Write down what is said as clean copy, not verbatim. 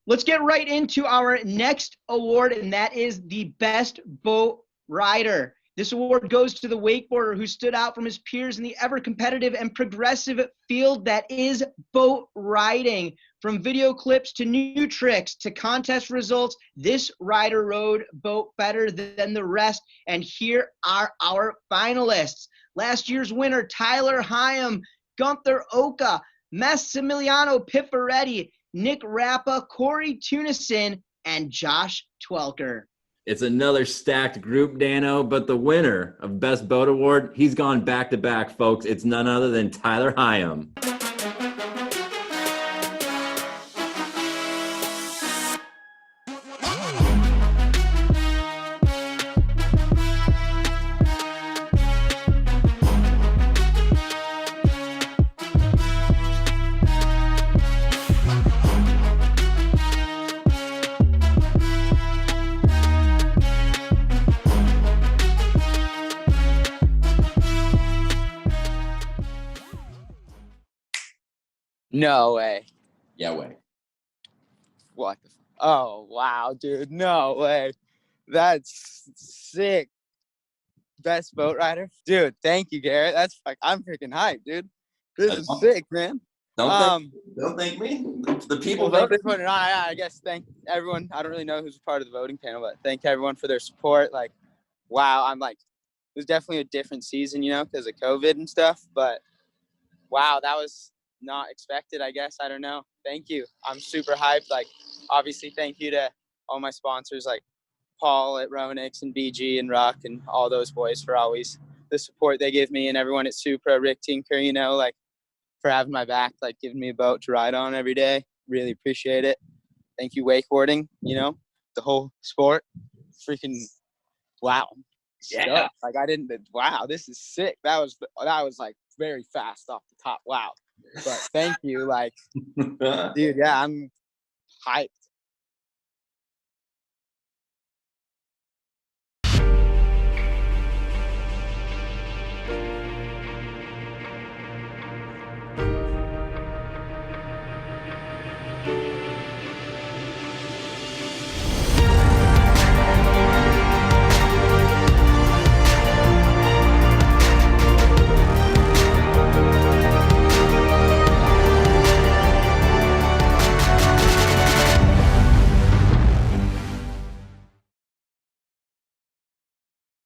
Let's get right into our next award, and that is the Best Boat Rider. This award goes to the wakeboarder who stood out from his peers in the ever-competitive and progressive field that is boat riding. From video clips to new tricks to contest results, this rider rode boat better than the rest. And here are our finalists. Last year's winner, Tyler Higham, Gunther Oka, Massimiliano Piffaretti, Nick Rappa, Corey Tunison, and Josh Twelker. It's another stacked group, Dano, but the winner of Best Boat Award, he's gone back-to-back, folks. It's none other than Tyler Higham. No way. Yeah, way. What the Oh, wow, dude. No way. That's sick. Best boat rider? Dude, thank you, Garrett. I'm freaking hyped, dude. This is sick, man. Don't thank me. The people voted for it. I guess thank everyone. I don't really know who's part of the voting panel, but thank everyone for their support. Like, wow, it was definitely a different season, because of COVID and stuff. But wow, that was not expected, I guess. I don't know. Thank you. I'm super hyped. Like, obviously, thank you to all my sponsors, like Paul at Ronix and BG and Ruck and all those boys for always the support they give me, and everyone at Supra, Rick Tinker, like for having my back, like giving me a boat to ride on every day. Really appreciate it. Thank you, wakeboarding, the whole sport. Freaking wow. Yeah. Like wow, this is sick. That was like very fast off the top. Wow. But thank you. Like, dude, yeah, I'm hyped.